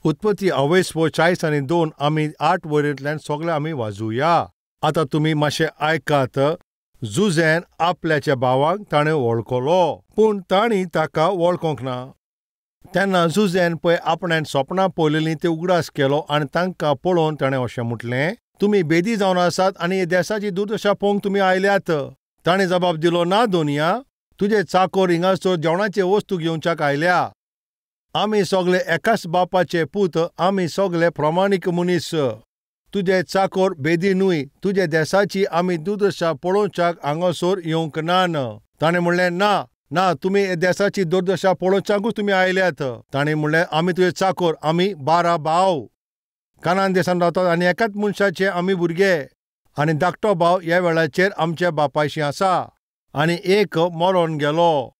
उत्पत्ती 42:42 आमी 8 वरेंतल्यान सगळे आमी वाजूया. आतां तुमी मातशें आयकात. जुजेन आपल्याच्या भावाक ताणें वळखलो, पूण तांणी ताका वळखोंक ना. तेन्ना जुजेन पळय आपणान सपनां पळयलेलीं तें उगडास केलो आनी तांकां पळोवन ताणें अशें म्हटलें, तुमी बेदी जावन आसात आनी हे देशाची दुर्दशा पळोवंक तुमी आयल्यात. ताणें जबाब दिलो, ना दोनिया, तुजे चाकोर हिंगासर जेवणाचे वस्तू घेवच्याक आयल्या. आमी सगळे एकाच बापाचे पूत, आमी सगळे प्रमाणीक मनीस. तुजे चाकोर बेदी न्हय, तुजे देशाची आमी दुर्दशा पळोवच्याक हांगासर येवंक नान. ताणें म्हणलें, ना ना, तुमी हे देशाची दुर्दशा पळोवच्याकूच तुमी आयल्यात. ताणें म्हणलें, आमी तुजे चाकोर, आमी 12 भाव कानान देशांत रावतात आनी एकाच मनशाचे आमी भुरगे. आनी धाकटो भाव ह्या वेळाचेर आमच्या बापायशी आसा आनी एक मरोन गेलो.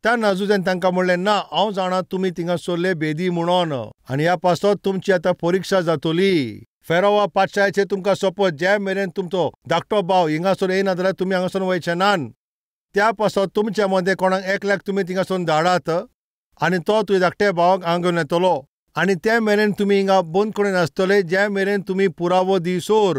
तेन्ना जुजेन तांकां म्हणलें, ना, हांव जाणा तुमी थिंगा सरले बेदी म्हणोन, आनी ह्या पासत तुमची आतां परिक्षा जातली. फेरावा पाठशाळेचेर तुमकां सोपत, जे मेरेन तुमचो धाकटो भाव हिंगासर येयना जाल्यार तुमी हांगासर वयचे नान. त्या पासत तुमच्या मदें कोणाक एकल्याक तुमी थिंगासर धाडात आनी तो तुजे धाकटे भावाक हांगा घेवन येतलो. आनी ते मेरेन तुमी हिंगा बंद करून आसतले जे मेरेन तुमी पुरावो दिसोर.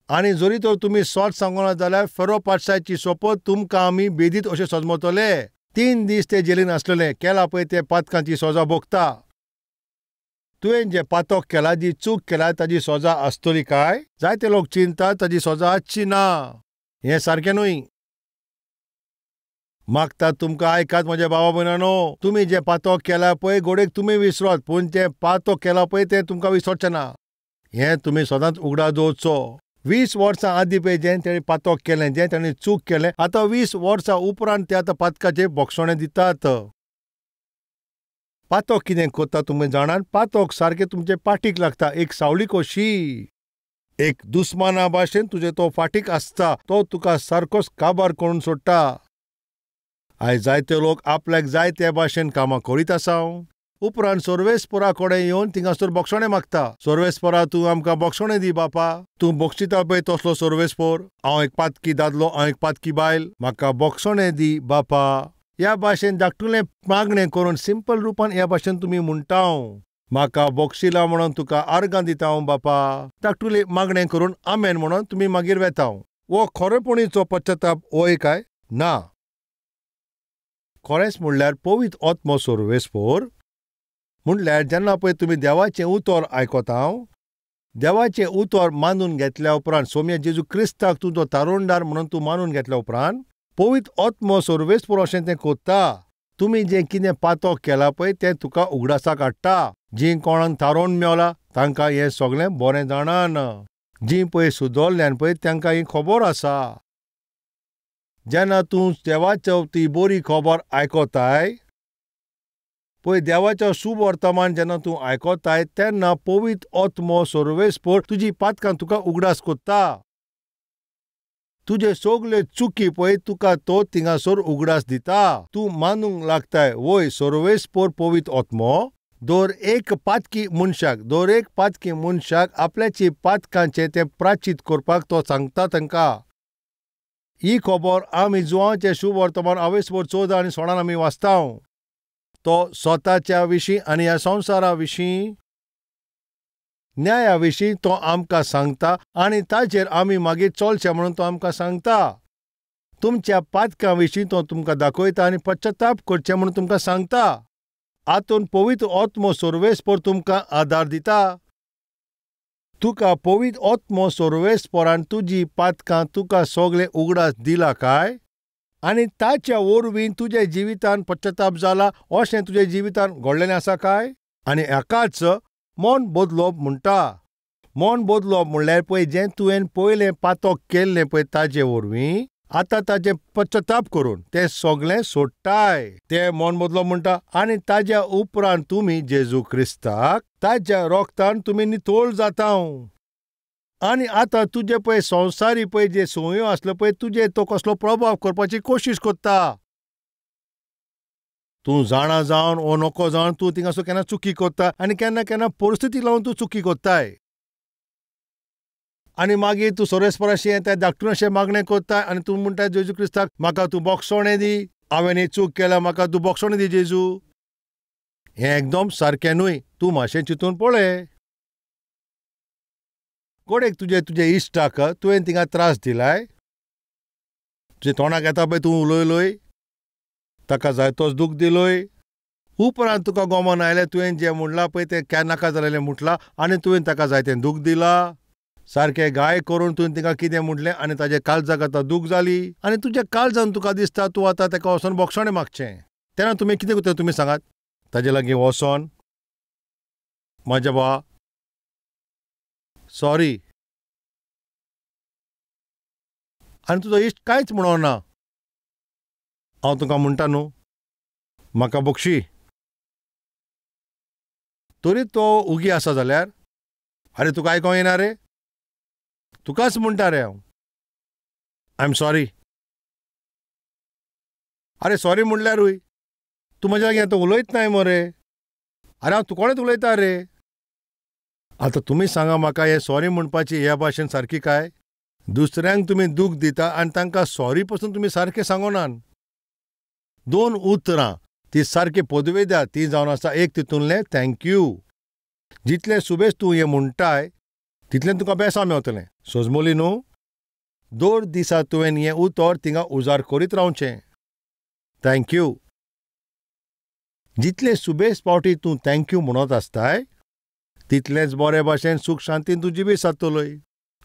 आनी जरी तर तुमी सोट सांगना जाल्यार फेरो पाठशाळेची सोपत तुमकां आमी बेदीत अशें सजमतले. 3 दीस ते जेलीन आसलेले. केला पळय ते पातकांची सजा भोगता. तुवें जे पातक केला, जी चूक केला ताजी सजा आसतली काय? जायते लोक चिंतात ताजी सजा आसची ना. हें सारकें न्हय. मागतात तुमकां आयकात म्हज्या भावा भयणानो, तुमी जे पातक केला पळय गोडेक तुमी विसरत, पूण तें पातक केला पळय तें तुमकां विसरचें ना. हें तुमी सदांच उगडास दवरचो. 20 वर्सां आदीं पळय जें ताणें पातक केलें, जें ताणें चूक केलें, आतां 20 वर्सां उपरांत ते आतां पातकाचेर भक्षणे दितात. पातक कितें करता तुमी जाणात? पातक सारकें तुमचे पाठीक लागता, एक सावळी कशी. एक दुस्माना भाशेन तुजे तो फाटीक आसता, तो तुका सारकोच काबार करून सोडटा. आयज जायते लोक आपल्याक जाय ते भाशेन कामां करीत आसा. उपरांत सर्वेस्परा कडेन येवन थिंगासर बक्षणे मागता. सर्वेस्परा, तूं आमकां बक्षणे दी बापा. तूं बक्षिता पळय तसलो सर्वेस्पर. हांव एक पातकी दादलो, हांव एक पातकी बायल, म्हाका बक्षणे दी बापा. ह्या भाशेन धाकटुलें मागणें करून सिंपल रुपान ह्या भाशेन तुमी म्हणटा, म्हाका बक्षिला म्हणून तुका आर्गां दिता बापा. धाकटुलें मागणें करून आमेन म्हणून तुमी मागीर वेता. वो खरेपणीचो पश्चाताप होय काय? ना. खरेंच म्हणल्यार पवित्र आत्मो सर्वेस्पर म्हणल्यार जेन्ना पळय तुमी देवाचें उतर आयकता, देवाचें उतर मानून घेतल्या उपरांत, सोम्या जेजू क्रिस्ताक तुजो तारुणदार म्हणून तूं मानून घेतल्या उपरांत, पवित्र आत्मो सर्वेस्पर अशें तें कोत्ता. तुमी जें कितें पातक केलां पळय तें तुका उगडासाक हाडटा. जीं कोणाक तारोन मेवला तांकां हें सगळें बरें जाणान. जीं पळय सुदरल्यान पळय तांकां ही खबर आसा. जेन्ना तूं देवाचो ती बरी खबर आयकताय पळय, देवाचो शुभ वर्तमान जेन्ना तूं आयकताय, तेन्ना पवित्र आत्मो सर्वेस्पर तुजी पातकां तुका उगडास कोत्ता. तुजे सगळे चुकी पळय तुका तो थिंगासर उगडास दिता. तूं मानूंक लागताय, वय सर्वेस्पर पवित्र आत्मो दर एक पातकी मनशाक आपल्याची पातकांचे ते प्राचित करपाक तो सांगता तांकां. ही खबर आमी जुवांचे शुभ वर्तमान 14 आनी 16 आमी वाचता. तो स्वताच्या विशीं आनी ह्या संवसारा विशीं, न्याया विशीं तो आमकां सांगता आनी ताचेर आमी मागीर चलचे म्हणून तो आमकां सांगता. तुमच्या पातकां विशीं तो तुमकां दाखयता आनी पश्चाताप करचें म्हणून तुमकां सांगता. हातून पवित्र आत्मो सर्वेस्पर तुमकां आदार दिता. तुका पवित्र आत्मो सर्वेस्परान तुजी पातकां तुका सगळे उगडास दिला काय? आनी ताच्या वरवीं तुजे जिवितान पश्चाताप जाला अशें तुजे जिवितान घडलेलें आसा काय? आनी हाकाच मन बदलप म्हणटा. मन बदलप म्हणल्यार पळय जें तुवें पयलें पातक केल्लें पळय ताचे वरवीं आतां ताचें पश्चाताप करून तें सगळें सोडटाय. तें मन बदलप म्हणटा. आनी ताज्या उपरांत तुमी जेजू क्रिस्ताक ताच्या रोगतान तुमी नितोळ जाता. आनी आतां तुजे पळय संवसारी पळय जे संवयो आसल्यो पळय तुजे तो कसलो प्रभाव करपाची कोशिश करता. तूं जाणा जावन वो नको जावन तूं थिंगासर केन्ना चुकी करता आनी केन्ना केन्ना परिस्थिती लावन तूं चुकी करताय. आनी मागीर तूं सर्वेस्पराशी येता, धाकटून अशें मागणें करता आनी तूं म्हणटा जेजू क्रिस्ताक, म्हाका तूं बक्षणे दी, हांवें ही चूक केल्या, म्हाका तूं बक्षणे दी जेजू. हें एकदम सारकें न्हय, तूं मातशें चिंतून पळय. कोणेक तुजे इश्टाक तुवें तिंगा त्रास दिलाय? तुजे तोंडाक येता पळय तूं उलयलोय, ताका जाय तोच दूख दिलोय. उपरांत तुका गोमोन आयलें तुवें जें म्हणलां पळय तें क्या नाका जालेलें म्हटलां आनी तुवें ताका जाय तें दूख दिलां. सारकें गाय करून तुवें तिका कितें म्हटलें आनी ताजे काळजाक आतां दूख जाली आनी तुज्या काळजान तुका दिसता तूं आतां ताका वचोन बोक्षणें मागचें. तेन्ना तुमी कितें करता तुमी सांगात? ताजे लागीं वचोन म्हाज्या भावा सॉरी, आनी तुजो इश्ट कांयच म्हणना. हांव तुका म्हणटा न्हू, म्हाका बक्षी. तरी तो उगी आसा जाल्यार आरे तुका आयकोंक येना रे, तुकाच म्हणटा रे हांव, आय एम सॉरी. आरे सॉरी म्हणल्यारूय तूं म्हज्या लागीं आतां उलयत नाय मरे. आरे हांव तुकोडेच उलयतां रे. आतां तुमी सांगा म्हाका, हें सॉरी म्हणपाची ह्या भाशेन सारकी काय? दुसऱ्यांक तुमी दूख दिता आनी तांकां सॉरी पासून तुमी सारकें सांगोनान. 2 उतरां ती सारकी पदवेद्या ती जावन आसा एक तितूंतलें थँक्यू. जितलें सुबेज तूं हें म्हणटाय तितलें तुका बेसां मेवतलें. सोजमोली न्हू, 2 दिसा तुवें हें उतर थिंगा उजार करीत रावचें. थँक्यू. जितले सुबेज पावटी तूं थँक्यू म्हणत आसताय तितलेंच बरे भाशेन सूख शांतीन तूं जिवीत सादतलोय.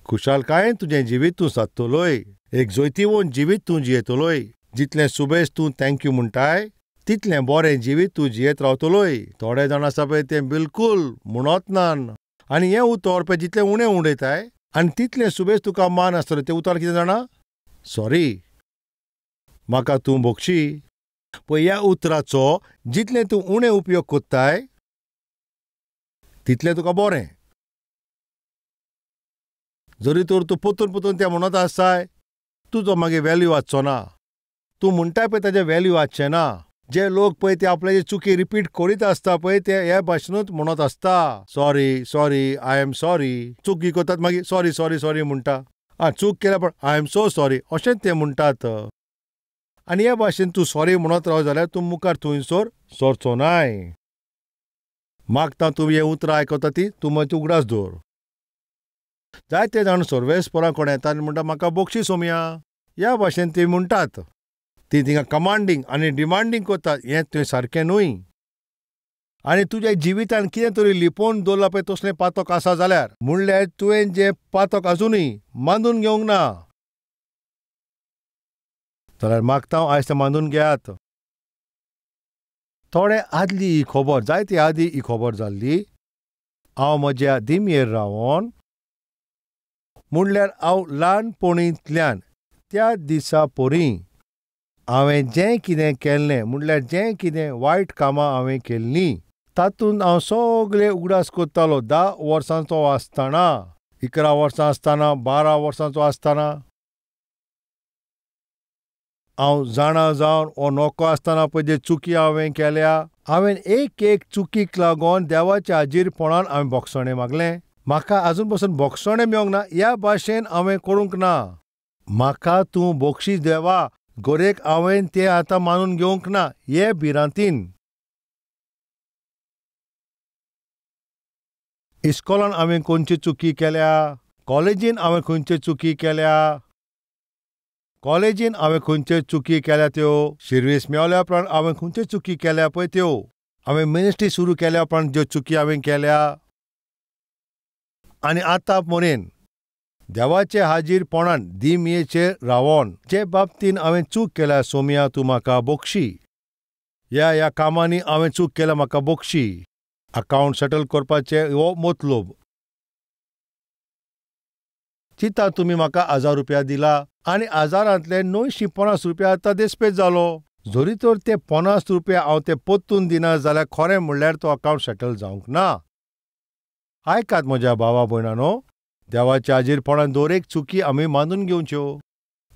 खुशालकायेन तुजें जिवीत तूं सादतलोय. एक जैतिवंत जिवीत तूं जियेतलोय. जितलें सुबेज तूं थँक्यू म्हणटाय तितलें बरें जिवीत तूं जियेत रावतलोय. थोडे जाण आसा पळय तें बिलकूल म्हणत नान आनी हें उतर पळय जितलें उणें उडयताय आनी तितलें सुबेज तुका मान आसतलो. तें उतर कितें जाणा? सॉरी. म्हाका तूं बक्षी. पळय ह्या उतराचो जितलें तूं उणें उपयोग कोत्ताय तितलें तुका बरें. जरी तर तूं पोतून पोतून तें म्हणत आसताय तुजो मागीर व्हॅल्यू वाचचो ना. तूं म्हणटाय पळय ताजें व्हॅल्यू वाचचें ना. जे लोक पळय ते आपल्याची चुकी रिपीट करीत आसता पळय ते ह्या भाशेनूच म्हणत आसता, sorry sorry, I am sorry. चुकी करतात मागीर सॉरी सॉरी सॉरी म्हणटा. चूक केल्या पण आय एम सो सॉरी अशेंच ते म्हणटात. आनी ह्या भाशेन तूं सॉरी म्हणत राव जाल्यार तूं मुखार थंयसर सरचो नाय. मागता तूं हें उतरां आयकता ती तूं मागीर उगडास दवर. जायते जाण सर्वेस्परां कोण येता आनी म्हणटा म्हाका बक्षी सोमया. ह्या भाशेन ती म्हणटात. ती थिंगा कमांडींग आनी डिमांडींग करतात. हें तुवें सारकें न्हय. आनी तुज्या जिवितान कितें तरी लिपोवन दवरला पळय तसलें पातक आसा जाल्यार म्हणल्यार तुवें जें पातक आजुनूय मांडून घेवंक ना जाल्यार मागता हांव आयज तें मांडून घेयात. थोडे आदली ही खबर, जायती आदी ही खबर जाल्ली. हांव म्हज्या दिमयेर रावोन म्हणल्यार हांव ल्हानपणींतल्यान त्या दिसा परीं हांवें जें कितें केल्लें म्हणल्यार जें कितें वायट कामां हांवें केल्लीं तातूंत हांव सगळें उगडास कोत्तालो. 10 वर्सांचो आसतना, 11 वर्सां आसतना, 12 वर्सांचो आसतना. हांव जाणा जावन वो नोको आसतना पळय जे चुकी हांवें केल्या हांवें एक एक चुकीक लागून देवाच्या हाजीरपणान हांवें बोक्षणें मागलें. म्हाका आजून पासून बोक्षणें मेळोंक ना ह्या भाशेन हांवें करूंक ना. म्हाका तूं बक्षीस देवा, गोरेक हांवें तें आतां मानून घेवंक ना हे भिरांतीन. इस्कॉलान हांवें खंयची चुकी केल्या, कॉलेजीन हांवें खंयच्यो चुकी केल्या, कॉलेजीन हांवें खंयच्यो चुकी केल्या त्यो, सर्वीस मेवल्या उपरांत हांवें खंयच्यो चुकी केल्या पळय त्यो, हांवें मिनिस्ट्री सुरू केल्या उपरांत ज्यो चुकी हांवें केल्या, आनी आतां मेरेन देवाचे हाजीरपणान दिमयेचेर रावोन जे बाबतीन हांवें चूक केल्या सोमया तूं म्हाका बक्षी. ह्या कामांनी हांवें चूक केल्या म्हाका बक्षी. अकावंट सेटल करपाचे हो मतलोब. चिंता तुमी म्हाका 1000 रुपया दिला आनी 1000रांतले 950 रुपया आतां देस्पेज जालो. जरी तर ते 50 रुपया हांव ते परतून दिना जाल्यार खरें म्हणल्यार तो अकावंट सेटल जावंक ना. आयकात म्हज्या भावा भयणानो, देवाच्या हाजीरपणान दर एक चुकी आमी मानून घेवच्यो.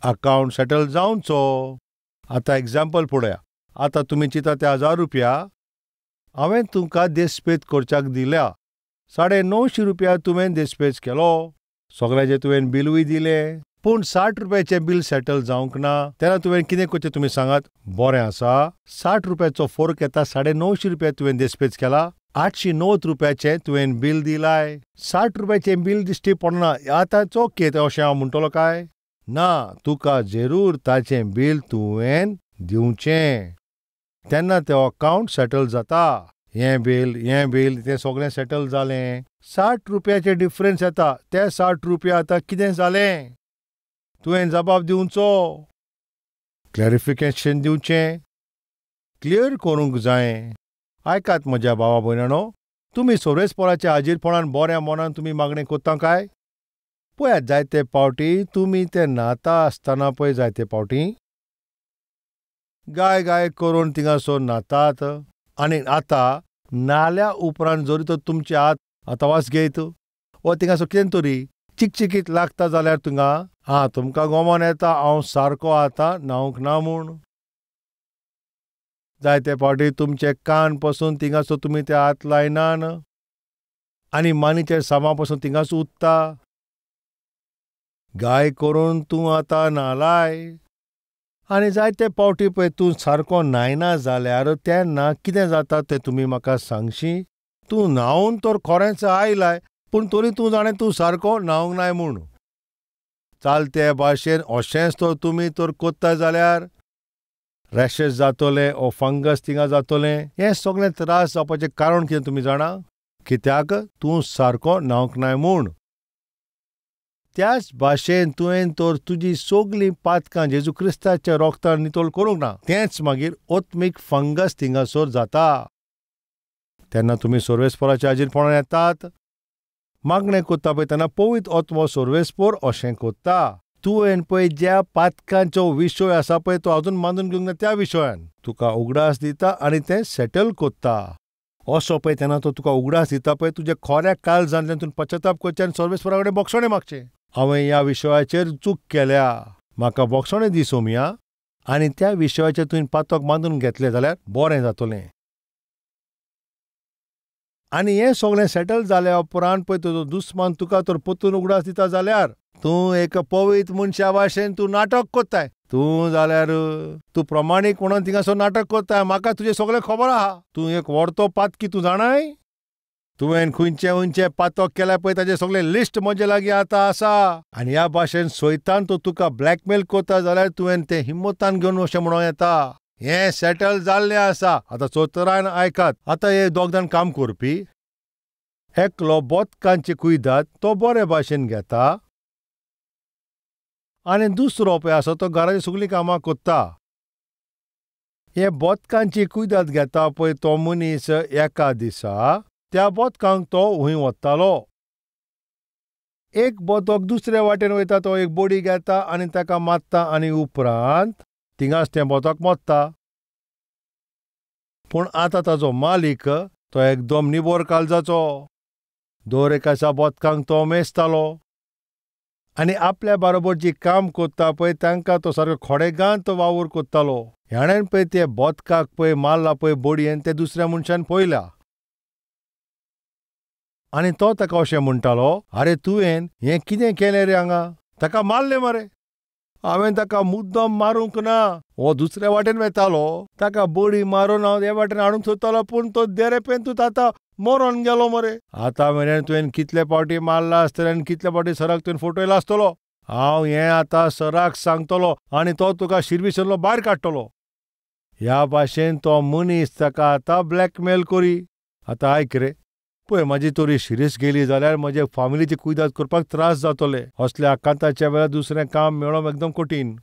अकावंट सेटल जावचो. आतां एग्जाम्पल पळोवया. आतां तुमी चिंता ते 1000 रुपया हांवें तुमकां देस्पेज करच्याक दिल्या. 950 रुपया तुवें देस्पेज केलो. सगळें जें तुवें बिलूय दिलें पूण 60 रुपयाचें बील सेटल जावंक ना तेन्ना तुवें कितें करचें तुमी सांगात. बरें आसा, 60 रुपयाचो फरक येता 950 रुपया तुवें देस्पेज केला, 890 रुपयाचें तुवें बील दिलाय. 60 रुपयाचें बील दिश्टी पडना आतां चोके अशें हांव म्हणटलो काय ना, तुका जरूर ताचें बील तुवें दिवचें. तेन्ना तें अकावंट सेटल जाता. हें बील तें सगळें सेटल जालें. 60 रुपयाचें डिफरन्स येता. ते 60 रुपया आतां कितें जालें तुवें जबाब दिवचो, क्लॅरिफिकेशन दिवचें, क्लियर करूंक जाय. आयकात म्हज्या भावा भयणानो, तुमी सर्वेस्पराच्या हाजीरपणान बऱ्या मनान तुमी मागणें कोत्ता काय. पळयात जायते पावटी तुमी तें नाता आसतना पळय जायते पावटी गाय करून थिंगासोर नातात आनी आतां नाल्या उपरांत जरी तर तुमचे हात आतावास घेयत वा थिंगासोर कितें तरी चिकचिकीत लागता जाल्यार थिंगा तुमकां गोमोन येता हांव सारको आतां न्हावंक ना म्हूण. जायते फावटी तुमचे कान पासून थिंगासोर तुमी ते हात लायनान आनी मानीचेर सामा पासून थिंगास उत्ता. गाय करून तूं आतां न्हालाय आनी जायते पावटी पळय तूं सारको न्हायना जाल्यार तेन्ना कितें जाता तें तुमी म्हाका सांगशी. तूं न्हावून तर खरेंच आयलाय पूण तरी तूं जाणें तूं सारको न्हावंक नाय म्हूण. चालते भाशेन अशेंच तर तुमी तर कोत्ता जाल्यार रॅशेस जातोले ओ फंगस थिंगा जातोलें. हें सगळें त्रास जावपाचें कारण कितें तुमी जाणा, कित्याक तूं सारको न्हावंक नाय म्हूण. त्याच भाशेन तुवें तर तुजी सगळीं पातकां जेजू क्रिस्ताच्या रोगतान नितोळ करूंक ना, तेंच मागीर ओत्मीक फंगस थिंगासोर जाता. तेन्ना तुमी सर्वेस्पराच्या हाजीरपणान येतात, मागणें कोत्ता पळय तेन्ना पवित्र आत्मो सर्वेस्पर अशें कोत्ता. तुवें पळय ज्या पातकांचो विशय आसा पळय तो अजून मांडून घेवंक ना त्या विशयान तुका उगडास दिता आनी तें सेटल कोत्ता. असो पळय तेन्ना तो तुका उगडास दिता पळय तुज्या खोऱ्या काळजांतल्यान तूं पश्चाताप करचें आनी सर्वेस्परा कडेन बोक्षणें मागचें. हांवें ह्या विशयाचेर चूक केल्या, म्हाका बोक्षणें दी सोमिया, आनी त्या विशयाचेर तुवें पातक बांदून घेतलें जाल्यार बरें जातलें. आनी हें सगळें सेटल जाल्या उपरांत पळय तुजो दुस्मान तुका तर परतून उगडास दिता जाल्यार तूं एक पवित्र मनशा भाशेन तूं नाटक कोत्ताय. तूं जाल्यार तूं प्रमाणीक म्हणून थिंगासोर नाटक कोत्ताय. म्हाका तुजें सगळें खबर आहा. तूं एक व्हडतो पातकी तूं जाणाय. तुवें खंयचे पातक केल्या पळय ताचें सगळें लिस्ट म्हजे लागीं आतां आसा. आनी ह्या भाशेन सैतान तो तुका ब्लॅकमेल कोत्ता जाल्यार तुवें तें हिम्मतान घेवन अशें म्हणूं येता. हें सेटल जाल्लें आसा. आतां चोतरान आयकात. आतां हे दोग जाण काम करपी एकलो बोतकांची कुयदाद तो बरे भाशेन घेता आनी दुसरो पळय आसा तो घराची सगळीं कामां कोत्ता. हे बोतकांची कुयदाद घेता पळय तो मनीस एका दिसा त्या बोतकांक तो हूंय वतालो. एक बोतक दुसरे वाटेन वयता, तो एक बोडी घेता आनी ताका मारता आनी उपरांत थिंगाच तें बोतक मोत्ता. पूण आतां ताचो मालीक तो एकदम निबोर काळजाचो. दर एका बोतकांक तो मेजतालो आनी आपल्या बाराबर जी काम कोत्ता पळय तांकां तो सारको खोडेगांत वावर कोत्तालो. ह्याणेन पळय ते बोतकाक पळय मारला पळय बोडयेन तें दुसऱ्या मनशान पळयल्या आनी तो ताका अशें म्हणटालो, आरे तुवें हें कितें केलें रे हांगा, ताका मारलें मरे. हांवें ताका मुद्दम मारूंक ना. हो दुसऱ्या वाटेन वेतालो, ताका बडी मारून हांव हे वाटेन हाडूंक सोदतालो पूण तो देरेपेन तूं आतां मरोन गेलो मरे. आतां मेरेन तुवें कितले फावटी मारला आसतलें आनी कितले फावटी सराक तुवें फोटयला आसतलो. हांव हें आतां सराक सांगतलो आनी तो तुका शिरविसरलो भायर काडटलो. ह्या भाशेन तो मनीस ताका आतां ब्लॅकमेल करी. आतां आयक रे, पळय म्हाजी तोरी शिरीस गेली जाल्यार म्हजे फामिलीची कुयदाद करपाक त्रास जातले. असल्या आकांताच्या वेळार दुसरें काम मेळप एकदम कठीण.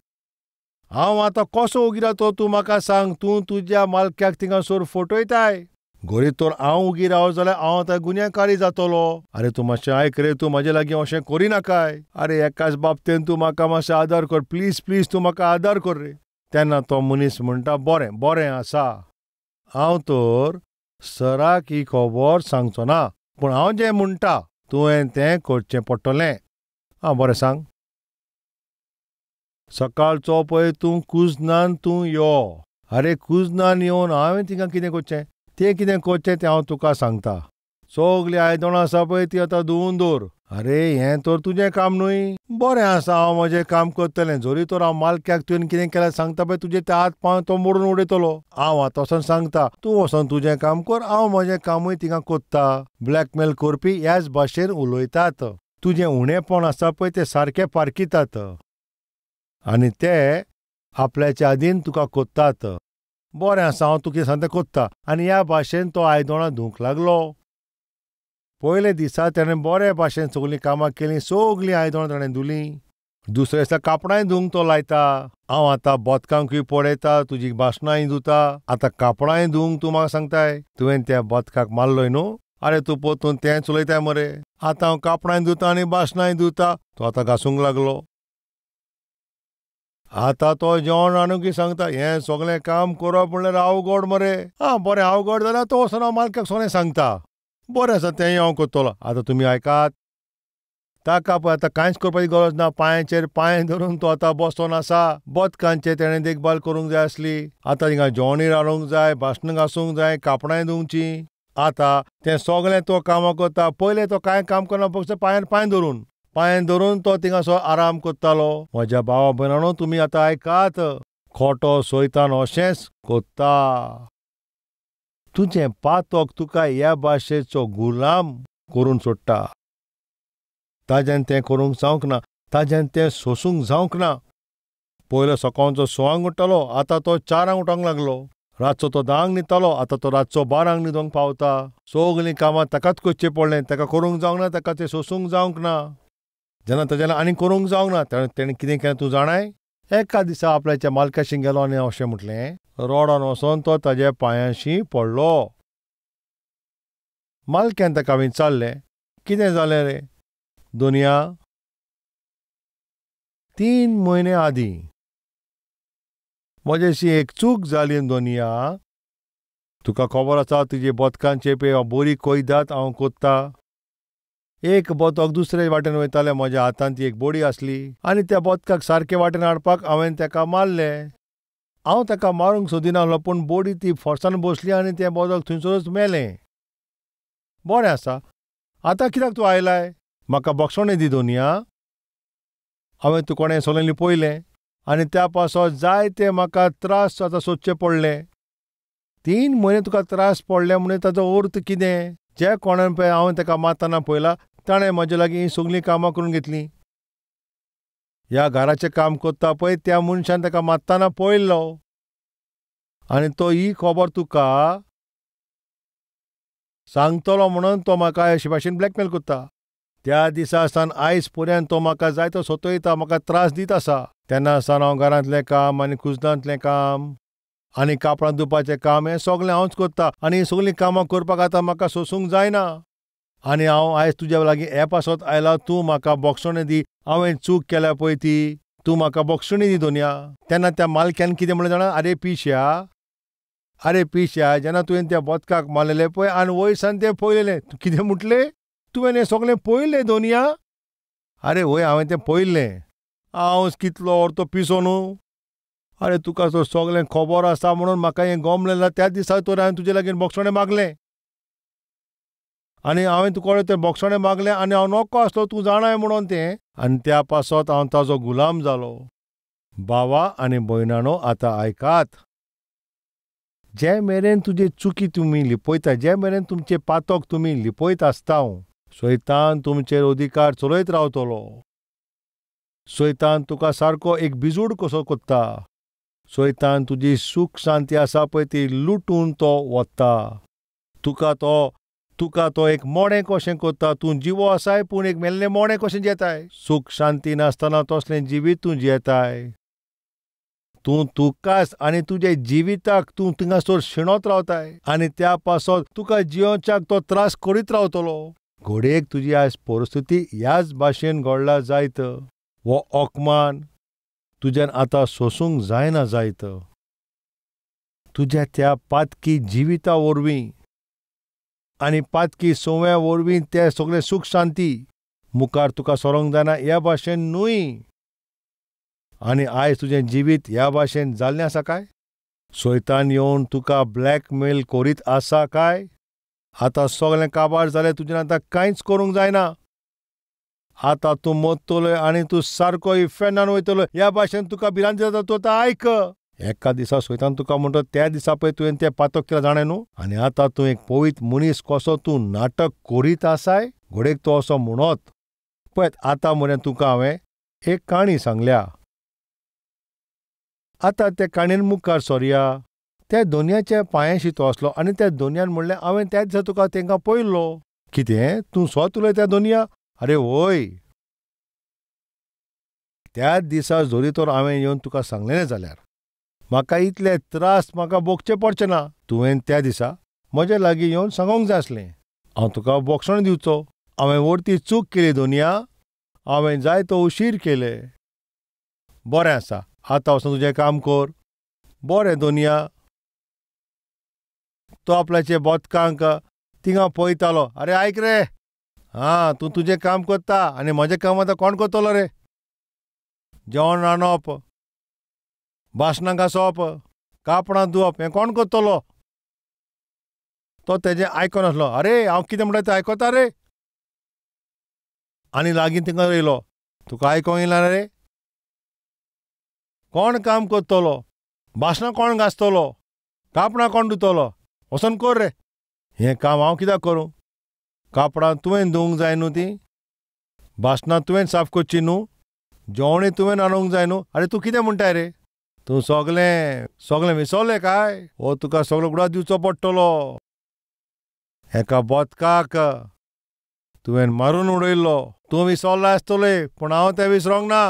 हांव आतां कसो उगी रावतो तूं म्हाका सांग. तूं तुज्या मालक्याक थिंगासोर फटयताय. घोरी तर हांव उगी राव जाल्यार हांव आतां गुन्यांवकारी जातलो. आरे तूं मातशें आयक रे, तूं म्हाजे लागीं अशें करिनाकाय. आरे एकाच बाबतीन तूं म्हाका मातशें आदार कर, प्लीज तूं म्हाका आदार कर रे. तेन्ना तो मनीस म्हणटा, बरें आसा, हांव तर सराक ही खबर सांगचो ना, पूण हांव जें म्हणटा तुवें तें करचें पडटलें. बरें सांग. सकाळचो पळय तूं कुजनान तूं यो. आरे कुजनान येवन हांवें थिंगा कितें करचें, तें कितें करचें तें हांव तुका सांगता. सगळीं आयदनां आसा पळय ती आतां धुवन दवर. अरे हें तर तुजें काम न्हय. बरें आसा, हांव म्हजें काम करतलें. जोरी तर हांव मालक्याक तुवें कितें केलें सांगता पळय, तुजे ते हात पांय तो मोडून उडयतलो. हांव आतां वचोन सांगता, तूं वचोन तुजें काम कर, हांव म्हजें कामूय थिंगा कोत्ता. ब्लॅकमेल करपी ह्याच भाशेन उलयतात. तुजें उणेंपण आसा पळय तें सारकें पारकितात आनी ते आपल्याच्या आदीन तुका कोत्तात. बरें आसा, हांव तुका कितें सांगता कोत्ता. आनी ह्या भाशेन तो आयदनां धुवंक लागलो. पयले दिसा ताणें बरे भाशेन सगळीं कामां केलीं, सगळीं आयदनां ताणें धुलीं. दुसऱ्या दिसा कापडांय धुवंक तो लायता. हांव आतां बदकांकूय पडयता, तुजी बासणांय धुता, आतां कापडांय धुवंक तूं म्हाका सांगताय. तुवें त्या बदकाक मारलोय न्हू. अरे तूं पोतून तेंच उलयताय मरे. आतां हांव कापडांय धुता आनी बासणांय धुता. तो आतां घासूंक लागलो. आतां तो जेवण रांदूंकय सांगता. हें सगळें काम करप म्हणल्यार अवघड मरे. बरें अवघड जाल्यार तो वचून हांव मालकाक सगळें सांगता. बरें आसा, तेंय हांव करतलो. आतां तुमी आयकात. ताका पळय आतां कांयच करपाची गरज ना. पांयाचेर पांय धरून तो आतां बसोन आसा. बदकांचे तेणें देखभाल करूंक जाय आसली. आतां थिंगा जेवणूय रांदूंक जाय, बासणां घासूंक जाय, कापडांय धुंवचीं. आतां तें सगळें तो कामां करता. पयलें तो कांय काम करना, फक्त पांयार पांय धरून तो थिंगासो आराम करतालो. म्हज्या भावा भयणांनो, तुमी आतां आयकात. खोटो सैतान अशेंच कोत्ता. तुजें पातक तुका ह्या भाशेचो गुलाम करून सोडटा. ताज्यान तें करूंक जावंक ना. ताज्यान तें सोसूंक जावंक ना. पयलो सकाळचो 6 उठ्ठालो, आतां तो 4 उठोंक लागलो. रातचो तो 10 न्हिदतालो, आतां तो रातचो 12 न्हिदोंक पावता. सगळीं कामां ताकाच करचें पडलें. ताका करूंक जावंक ना, ताका तें सोसूंक जावंक ना. जेन्ना ताज्यान आनी करूंक जावंक ना, तेणें कितें केलें तूं जाणाय? एका दिसा आपल्याच्या मालकाशी गेलो आनी अशें म्हटलें. रोडान वचोन तो ताज्या पांयाशी पडलो. मालक्यान ताका विचारलें, कितें जालें रे? दुनिया 3 म्हयने आदीं म्हजेशी एक चूक जाली दुनिया. तुका खबर आसा तुजे बदकांचे पे बरी कोयदात हांव कोत्ता. एक बदक दुसरे वाटेन वयतालें, म्हज्या हातान ती एक बोडी आसली आनी त्या बदकाक सारके वाटेन हाडपाक हांवें ताका मारलें. हांव ताका मारूंक सोदिनासलो, पूण बोडी ती फोर्सान बसली आनी तें बदक थंयसरूच मेलें. बरें आसा, आतां कित्याक तूं आयलाय? म्हाका बक्षणें दी दुनिया. हांवें तुका कोणें सगळें लिपयलें आनी त्या पासत जायते म्हाका त्रास आतां सोदचे पडले. 3 म्हयने तुका त्रास पडले म्हणून ताचो अर्थ कितें? जे कोणान पळय हांवें ताका मारतना पळयला, ताणें म्हजे लागीं ही सगळीं कामां करून घेतलीं. ह्या घराचें काम करता पळय त्या मनशान ताका मारतना पळयल्लो. आनी तो ही खबर तुका सांगतलो म्हणून तो म्हाका अशे भाशेन ब्लॅकमेल करता. त्या दिसा सावन आयज पर्यंत तो म्हाका जायतो सतयता, म्हाका त्रास दीत आसा. तेन्ना सावन हांव घरांतलें काम आनी कुजनांतलें काम आनी कापडां धुवपाचें काम हें सगळें हांवच करता. आनी सगळीं कामां करपाक आतां म्हाका सोंसूंक जायना. आनी हांव आयज तुज्या लागीं हे पासत आयला, तूं म्हाका बक्षणें दी. हांवें चूक केल्या पळय ती, तूं म्हाका बक्षणी दी दुनिया. तेन्ना त्या मालक्यान कितें म्हणलें जाणा? आरे पिश्या, जेन्ना तुवें त्या बदकाक मारलेलें पळय आनी वयरसान तें पळयलेलें, तूं कितें म्हटलें? तुवें हें सगळें पळयलें दुनिया? आरे वय, हांवें तें पळयलें. हांव कितलो व्हड तो पिसो न्हू. अरे तुका तर सगळें खबर आसा म्हणून म्हाका हें गमलें. त्या दिसा तर हांवें तुजे लागीं बक्षणें मागलें आनी हांवें तुका तें बक्षणें मागलें आनी हांव नॉको आसलो, तूं जाणाय म्हणून तें. आनी त्या पासत हांव ताजो गुलाम जालो. भावा आनी भयणांनो, आतां आयकात. जे मेरेन तुजे चुकी तुमी लिपयता, जे मेरेन तुमचे पातक तुमी लिपयत आसता, सैतान तुमचेर अधिकार चलयत रावतलो. सैतान तुका सारको एक बिजूड कसो कोत्ता. सैतान तुजी सूख शांती आसा पळय ती लुटून तो वता. तुका तो एक मोडें कशें कोत्ता. तूं जिवो आसाय पूण एक मेल्लें मोडें कशें जियेताय. सूख शांती नासतना तसलें जिवीत तूं जियेताय. तूं तुकाच आनी तुजे जिविताक तूं थिंगासोर शिणोत रावताय आनी त्या पासत तुका जियोवच्याक तो त्रास करीत रावतलो. घोडेक तुजी आयज परिस्थिती ह्याच भाशेन घडला जायत. हो ओकमान तुज्यान आतां सोसूंक जायना जायत. तुज्या त्या पातकी जिविता वरवीं आनी पातकी संवया वरवीं तें सगळें सूख शांती मुखार तुका सोरोंक जायना ह्या भाशेन न्हय. आनी आयज तुजें जिवीत ह्या भाशेन जाल्लें आसा काय? सैतान येवन तुका ब्लॅकमेल करीत आसा काय? आतां सगळें काबार जालें, तुजें आतां कांयच करूंक जायना. आतां तूं मरतलोय आनी तूं सारको इफेनान वयतलो ह्या भाशेन तुका भिरांत जाता. तूं आतां आयक. एका दिसा सैतान तुका म्हणटा त्या दिसा पळय तुवें तें पातक केलें जाणें न्हू. आनी आतां तूं एक पवित्र मनीस कसो तूं नाटक करीत आसाय. घोडेक तो असो म्हणत पळय. आतां म्हूण तुका हांवें एक काणी सांगल्या. आतां ते काणयेन मुखार सरया. त्या दोनयाच्या पांयाशी तो आसलो आनी त्या दोनयान म्हणलें हांवें त्या दिसा तुका तांकां पळयल्लो. कितें तूं स्वत उलय त्या दोनया? आरे वय. त्या दिसा जोरी तर हांवें येवन तुका सांगलें जाल्यार म्हाका इतले त्रास म्हाका भोगचे पडचे ना. तुवें त्या दिसा म्हजे लागीं येवन सांगोंक जाय आसलें. हांव तुका बोक्षण दिवचो. हांवें व्हडती चूक केली दोनया. हांवें जाय तो उशीर केले. बरें आसा, आतां वचून तुजें काम कर. बरें दोनया. तो आपल्याचे बदकांक थिंगा पळयतालो. आरे आयक रे, तूं तुजें काम करता आनी म्हजें काम आतां कोण करतलो रे? जेवण रांदप, बासणां घासप, कापणां धुवप हें कोण करतलो? तो तेजें आयकनासलो. आरे हांव कितें म्हणटा तें आयकता रे. आनी लागीं थिंगा येयलो. तुका आयकोंक येयना रे? कोण काम करतलो? बासणां कोण घासतलो? कापणां कोण धुतलो? वचोन कर रे. हें काम हांव कित्याक करूं? कापणां तुवें धुवंक जाय न्हू तीं. बासणां तुवें साफ करचीं न्हू. जेवणूय तुवें रांदूंक जाय न्हू. आरे तूं कितें म्हणटाय रे? तूं सगळें विसरलें काय? हो तुका सगळो उगडास दिवचो पडटलो. हेका बदकाक तुवें मारून उडयल्लो. तूं विसरलो आसतलें पूण हांव तें विसरोंक ना.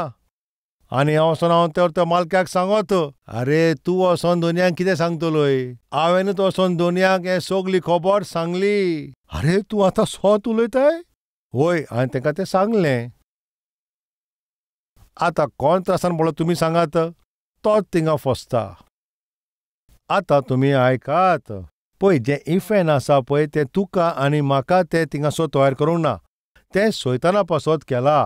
आनी हांव तर त्या मालकाक सांगत. आरे तूं वचोन दोनयांक कितें सांगतलोय? हांवेनूच वचोन दोनयांक हें सगळी खबर सांगली. आरे तूं आतां स्वत उलयताय? वय, हांवें तांकां तें सांगलें. आतां कोण त्रासान पडलो तुमी सांगात. तोच थिंगा फसता. आतां तुमी आयकात. पळय जें इफेन आसा पळय तें तुका आनी म्हाका तें थिंगासो तयार करूंक ना. तें सैताना पासत केला.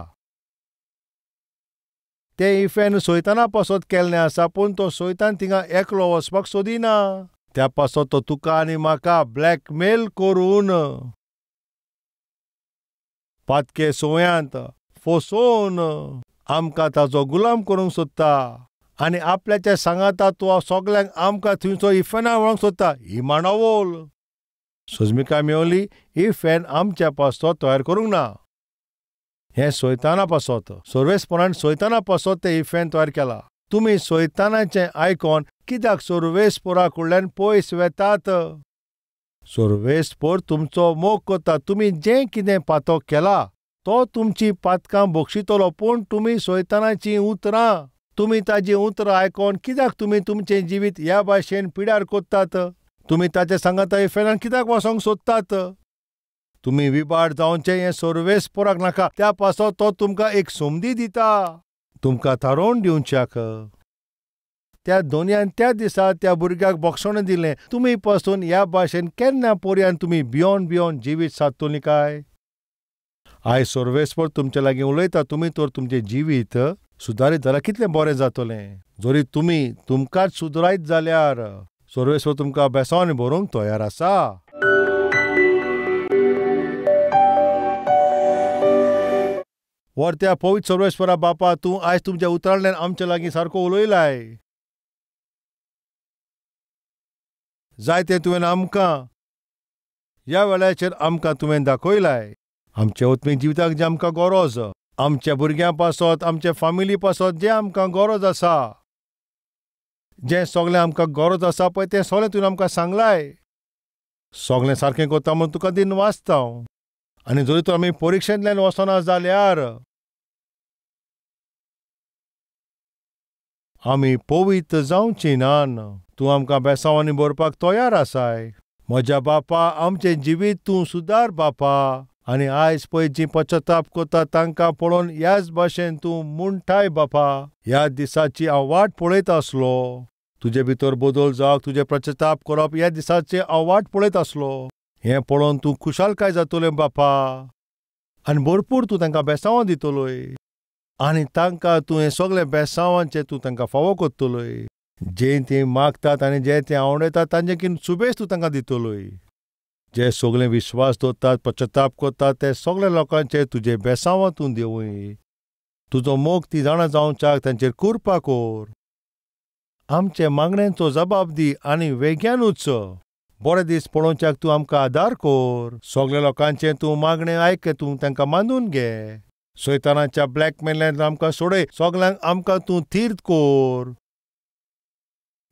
तें इफेन सैताना पासत केल्लें आसा पूण तो सैतान थिंगा एकलो वचपाक सोदिना. त्या पासत तो तुका आनी म्हाका ब्लॅकमेल करून पातके सवयांत फसोवन आमकां ताचो गुलाम करूंक सोदता. आनी आपल्याच्या सांगाता तो सगल्यांक आमकां थंयचो इफेना व्हरोंक सोदता. ही मांडावल सोजमिकाय मेवली. इफेन आमच्या पासत तयार करूंक ना. हें सैताना पासत. सर्वेस्पणान सैताना पासत तें इफेन तयार केला. तुमी सैतानाचें आयकोन कित्याक सर्वेस्परा कडल्यान पयस वेतात? सर्वेस्पर तुमचो मोग करता. तुमी जें कितें पातक केला तो तुमची पातकां बक्षितलो पूण तुमी सैतानाचीं उतरां. तुमी ताजीं उतरां आयकोन कित्याक तुमी तुमचें जिवीत ह्या भाशेन पिड्यार कोत्तात? तुमी ताचे सांगाता इफेनान कित्याक वसोंक सोदतात? तुमी विबाड जावचें हें सर्वेस्पराक नाका. त्या पासत तो तुमकां एक संदी दिता तुमकां थारोवन दिवच्याक. त्या दोनयान त्या दिसा त्या भुरग्याक बोक्षण दिलें. तुमी पासून ह्या भाशेन केन्ना पर्यान तुमी भियोन जिवीत सादतलीं काय? आयज सर्वेस्पर तुमचे लागीं उलयता. तुमी तर तुमचें जिवीत सुदारीत जाल्यार कितलें बरें जातलें. जरी तुमी तुमकांच सुदारीत जाल्यार सर्वेस्पर तुमकां बेसांवान भरूंक तयार आसा. त्या पवित्र सर्वेस्परा बापा, तूं आयज तुमच्या उतरांतल्यान आमचे लागीं सारको उलयलाय. जायतें तुवें आमकां ह्या वेळाचेर आमकां तुवें दाखयलाय. आमच्या उत्मीक जिविताक जी आमकां गरज, आमच्या भुरग्यां पासत, आमच्या फामिली पासत जें आमकां गरज आसा, जें सगळें आमकां गरज आसा पळय तें सगळें तुवें आमकां सांगलाय. सगळें सारकें करता म्हूण तुका दिन वाचता हांव. आनी जरी तर आमी परिक्षेंतल्यान वचना जाल्यार आमी पवित्र जावचीं नान. तूं आमकां बेसांवांनी भरपाक तयार आसाय. म्हज्या बापा, आमचें जिवीत तूं सुदार बापा. आनी आयज पळय जीं पश्चाताप करता तांकां पळोवन ह्याच भाशेन तूं म्हणटाय बापा. ह्या दिसाची हांव वाट पळयत आसलो. तुजे भितर बदल जावप, तुजें पश्चाताप करप ह्या दिसाची हांव वाट पळयत आसलो. हें पळोवन तूं खुशालकाय जातलें बापा. आनी भरपूर तूं तांकां बेसांवां दितलोय. आनी तांकां तूं हें सगळें बेसांवांचें तूं तांकां फावो करतलोय. जें तीं मागतात आनी जें तीं आवडटात तांचे किन सुबेज तूं तांकां दितलोय. जे सगळे विश्वास दवरतात पश्चाताप करतात ते सगळ्या लोकांचे तुजे बेसांवांतून देवूय तुजो मोग ती जाणा जावच्याक तांचेर कृपा कोर. आमचे मागण्यांचो जबाब दी आनी वेग्यानूच बरे दीस पळोवच्याक तूं आमकां आदार कोर. सगळ्या लोकांचे तूं मागणें आयक तूं तांकां मानून घे. सैतानाच्या ब्लॅकमेलांतल्यान आमकां सोडय. सगळ्यांक आमकां तूं थीर कोर.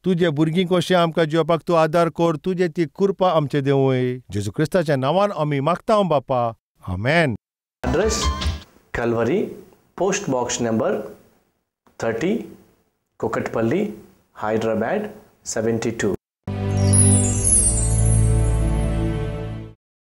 तुजे भुरगीं कशें आमकां जिवपाक तूं आदार कोर. तुजे ती कृपा आमचे देवूय जेजू क्रिस्ताच्या नांवान आमी मागता बापा. Amen. Address Calvary, post box number 30, Kukatpally, Hyderabad 72.